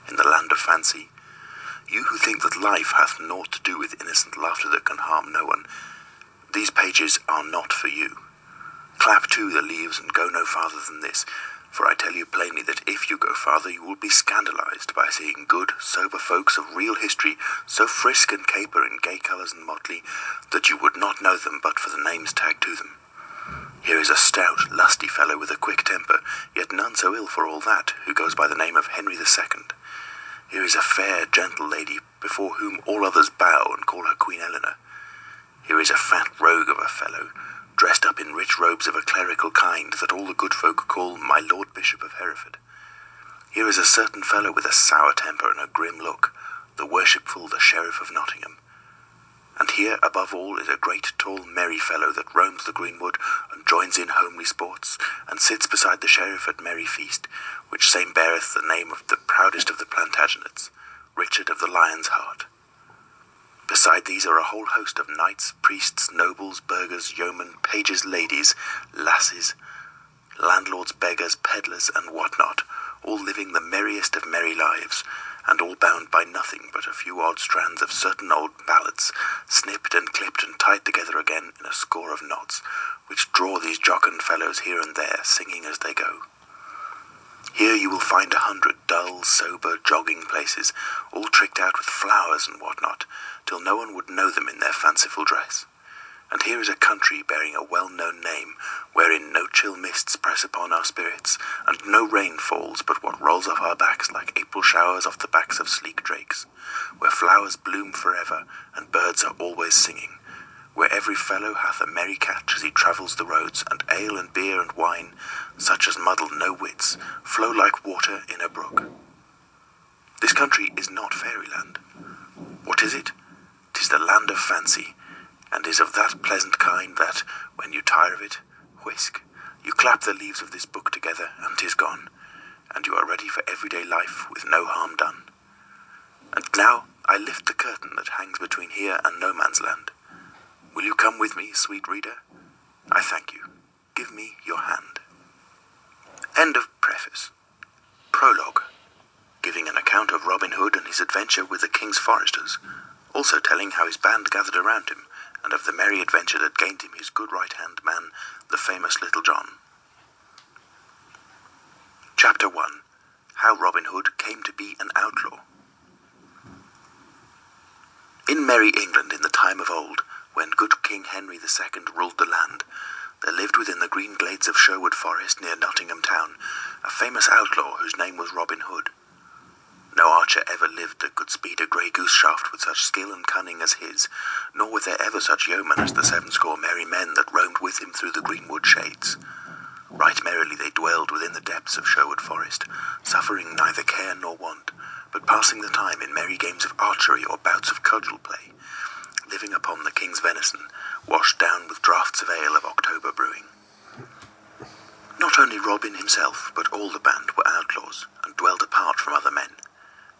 in the land of fancy. You who think that life hath naught to do with innocent laughter that can harm no one, these pages are not for you. Clap to the leaves and go no farther than this, for I tell you plainly that if you go farther you will be scandalized by seeing good, sober folks of real history so frisk and caper in gay colours and motley that you would not know them but for the names tagged to them. Here is a stout, lusty fellow with a quick temper, yet none so ill for all that, who goes by the name of Henry II. Here is a fair, gentle lady, before whom all others bow and call her Queen Eleanor. Here is a fat rogue of a fellow, dressed up in rich robes of a clerical kind, that all the good folk call my Lord Bishop of Hereford. Here is a certain fellow with a sour temper and a grim look, the worshipful the Sheriff of Nottingham. And here, above all, is a great, tall, merry fellow that roams the greenwood and joins in homely sports, and sits beside the sheriff at merry feast, which same beareth the name of the proudest of the Plantagenets, Richard of the Lion's Heart. Beside these are a whole host of knights, priests, nobles, burghers, yeomen, pages, ladies, lasses, landlords, beggars, pedlars, and what not, all living the merriest of merry lives, and all bound by nothing but a few odd strands of certain old ballads, snipped and clipped and tied together again in a score of knots, which draw these jocund fellows here and there, singing as they go. Here you will find 100 dull, sober, jogging places, all tricked out with flowers and what not, till no one would know them in their fanciful dress. And here is a country bearing a well-known name, wherein no chill mists press upon our spirits, and no rain falls but what rolls off our backs like April showers off the backs of sleek drakes, where flowers bloom forever, and birds are always singing, where every fellow hath a merry catch as he travels the roads, and ale and beer and wine, such as muddle no wits, flow like water in a brook. This country is not fairyland. What is it? 'Tis the land of fancy, and is of that pleasant kind that, when you tire of it, whisk, you clap the leaves of this book together, and 'tis gone, and you are ready for everyday life with no harm done. And now I lift the curtain that hangs between here and no man's land. Will you come with me, sweet reader? I thank you. Give me your hand. End of preface. Prologue, giving an account of Robin Hood and his adventure with the king's foresters, also telling how his band gathered around him, and of the merry adventure that gained him his good right-hand man, the famous Little John. Chapter 1. How Robin Hood came to be an outlaw. In merry England in the time of old, when good King Henry II ruled the land, there lived within the green glades of Sherwood Forest near Nottingham town a famous outlaw whose name was Robin Hood. No archer ever lived that could speed a grey goose shaft with such skill and cunning as his, nor were there ever such yeomen as the 70 merry men that roamed with him through the greenwood shades. Right merrily they dwelled within the depths of Sherwood Forest, suffering neither care nor want, but passing the time in merry games of archery or bouts of cudgel play, living upon the king's venison, washed down with draughts of ale of October brewing. Not only Robin himself, but all the band were outlaws, and dwelt apart from other men.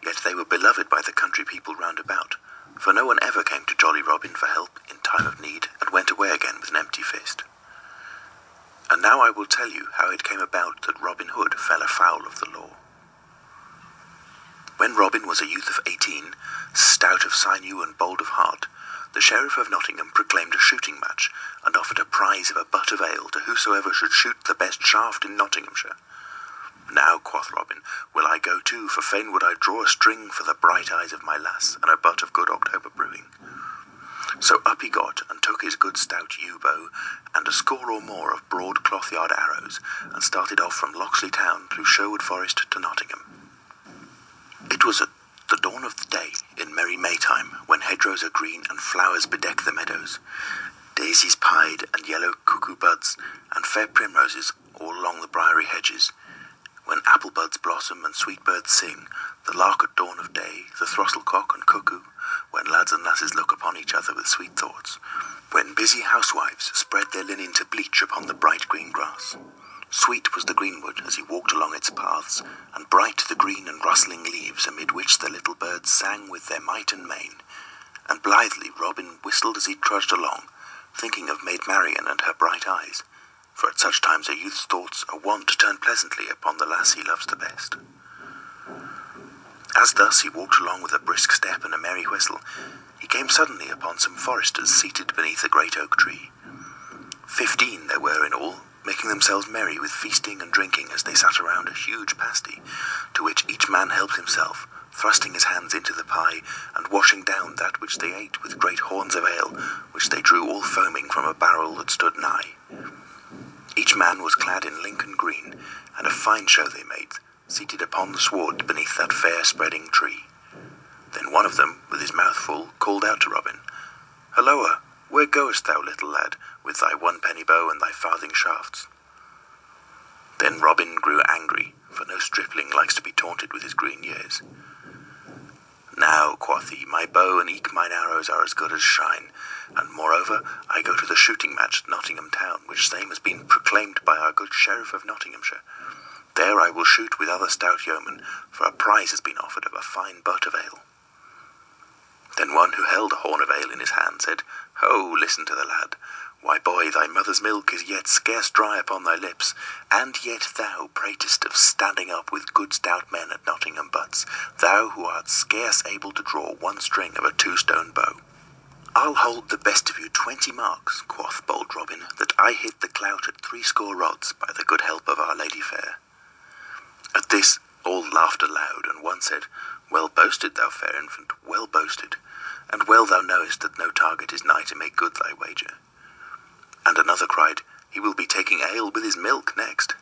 Yet they were beloved by the country people round about, for no one ever came to jolly Robin for help in time of need, and went away again with an empty fist. And now I will tell you how it came about that Robin Hood fell afoul of the law. When Robin was a youth of 18, stout of sinew and bold of heart, the Sheriff of Nottingham proclaimed a shooting match, and offered a prize of a butt of ale to whosoever should shoot the best shaft in Nottinghamshire. Now, quoth Robin, will I go too, for fain would I draw a string for the bright eyes of my lass, and a butt of good October brewing. So up he got, and took his good stout yew bow, and a score or more of broad cloth-yard arrows, and started off from Locksley town through Sherwood Forest to Nottingham. It was at the dawn of the day, in merry Maytime, when hedgerows are green and flowers bedeck the meadows, daisies pied and yellow cuckoo buds, and fair primroses all along the briery hedges, when apple buds blossom and sweet birds sing, the lark at dawn of day, the throstlecock and cuckoo, when lads and lasses look upon each other with sweet thoughts, when busy housewives spread their linen to bleach upon the bright green grass. Sweet was the greenwood as he walked along its paths, and bright the green and rustling leaves amid which the little birds sang with their might and main, and blithely Robin whistled as he trudged along, thinking of Maid Marian and her bright eyes, for at such times a youth's thoughts are wont to turn pleasantly upon the lass he loves the best. As thus he walked along with a brisk step and a merry whistle, he came suddenly upon some foresters seated beneath a great oak tree. 15 there were in all, making themselves merry with feasting and drinking as they sat around a huge pasty, to which each man helped himself, thrusting his hands into the pie, and washing down that which they ate with great horns of ale, which they drew all foaming from a barrel that stood nigh. Each man was clad in Lincoln green, and a fine show they made, seated upon the sward beneath that fair spreading tree. Then one of them, with his mouth full, called out to Robin, "Halloa, where goest thou, little lad, with thy 1 penny bow and thy farthing shafts?" Then Robin grew angry, for no stripling likes to be taunted with his green years. "Now," quoth he, "my bow and eke mine arrows are as good as shine, and moreover I go to the shooting match at Nottingham town, which same has been proclaimed by our good Sheriff of Nottinghamshire. There I will shoot with other stout yeomen, for a prize has been offered of a fine butt of ale." Then one who held a horn of ale in his hand said, "Ho, listen to the lad. Why, boy, thy mother's milk is yet scarce dry upon thy lips, and yet thou pratest of standing up with good stout men at Nottingham butts, thou who art scarce able to draw 1 string of a 2-stone bow." "I'll hold the best of you 20 marks, quoth bold Robin, "that I hit the clout at 60 rods, by the good help of Our Lady fair." At this all laughed aloud, and one said, "Well boasted, thou fair infant, well boasted, and well thou knowest that no target is nigh to make good thy wager." And another cried, "He will be taking ale with his milk next."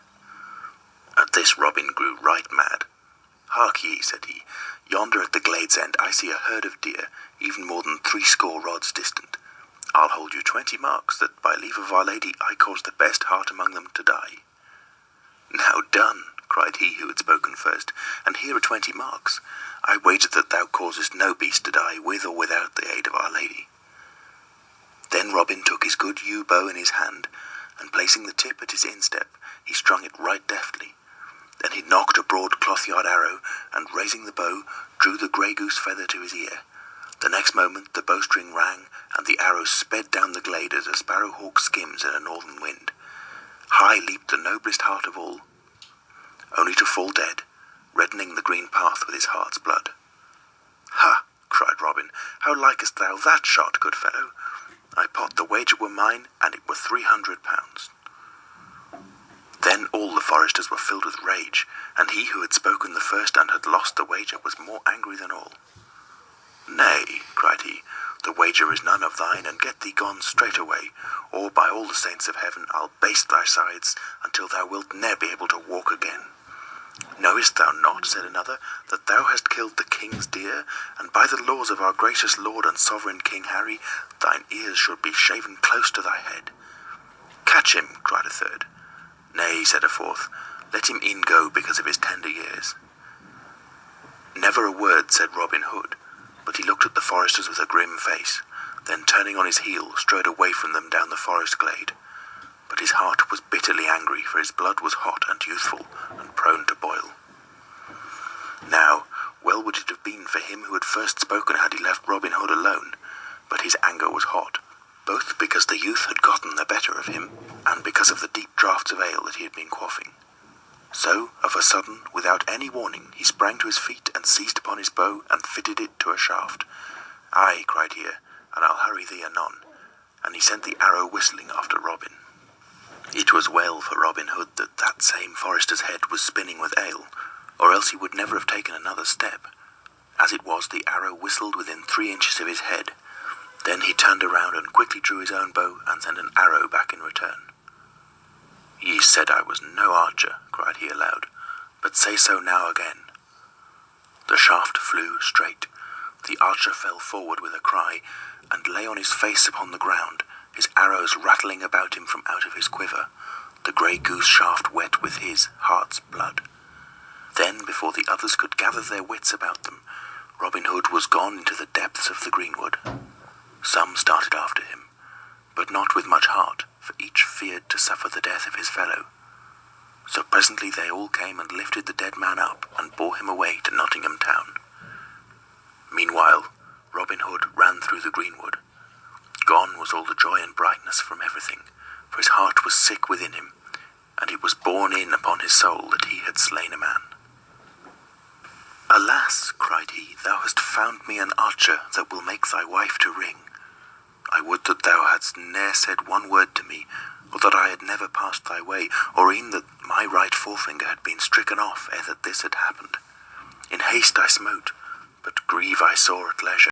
At this Robin grew right mad. "Hark ye," said he, "yonder at the glade's end I see a herd of deer, even more than 60 rods distant. I'll hold you 20 marks, that by leave of Our Lady I cause the best heart among them to die." "Now done," cried he who had spoken first, "and here are 20 marks. I wager that thou causest no beast to die, with or without the aid of Our Lady." Then Robin took his good yew bow in his hand, and placing the tip at his instep, he strung it right deftly. Then he knocked a broad cloth-yard arrow, and raising the bow, drew the grey goose feather to his ear. The next moment the bowstring rang, and the arrow sped down the glade as a sparrow-hawk skims in a northern wind. High leaped the noblest hart of all, only to fall dead, reddening the green path with his heart's blood. "Ha!" cried Robin, "how likest thou that shot, good fellow? I pot the wager were mine, and it were 300 pounds. Then all the foresters were filled with rage, and he who had spoken the first and had lost the wager was more angry than all. "Nay," cried he, "the wager is none of thine, and get thee gone straightway, or by all the saints of heaven I'll baste thy sides until thou wilt ne'er be able to walk again." "Knowest thou not," said another, "that thou hast killed the king's deer, and by the laws of our gracious lord and sovereign King Harry, thine ears should be shaven close to thy head?" "Catch him," cried a third. "Nay," said a fourth, "let him e'en go because of his tender years." Never a word said Robin Hood, but he looked at the foresters with a grim face, then turning on his heel, strode away from them down the forest glade. But his heart was bitterly angry, for his blood was hot and youthful, and prone to boil. Now, well would it have been for him who had first spoken had he left Robin Hood alone, but his anger was hot, both because the youth had gotten the better of him, and because of the deep draughts of ale that he had been quaffing. So, of a sudden, without any warning, he sprang to his feet and seized upon his bow and fitted it to a shaft. "Aye," cried he, "and I'll hurry thee anon," and he sent the arrow whistling after Robin. It was well for Robin Hood that that same forester's head was spinning with ale, or else he would never have taken another step. As it was, the arrow whistled within 3 inches of his head. Then he turned around and quickly drew his own bow and sent an arrow back in return. "Ye said I was no archer," cried he aloud, "but say so now again." The shaft flew straight. The archer fell forward with a cry, and lay on his face upon the ground, his arrows rattling about him from out of his quiver, the grey goose shaft wet with his heart's blood. Then, before the others could gather their wits about them, Robin Hood was gone into the depths of the greenwood. Some started after him, but not with much heart, for each feared to suffer the death of his fellow. So presently they all came and lifted the dead man up and bore him away to Nottingham town. Meanwhile, Robin Hood ran through the greenwood. Gone was all the joy and brightness from everything, for his heart was sick within him, and it was borne in upon his soul that he had slain a man. "Alas!" cried he, thou hast found me an archer that will make thy wife to ring. I would that thou hadst ne'er said one word to me, or that I had never passed thy way, or e'en that my right forefinger had been stricken off ere that this had happened. In haste I smote, but grieve I sore at leisure.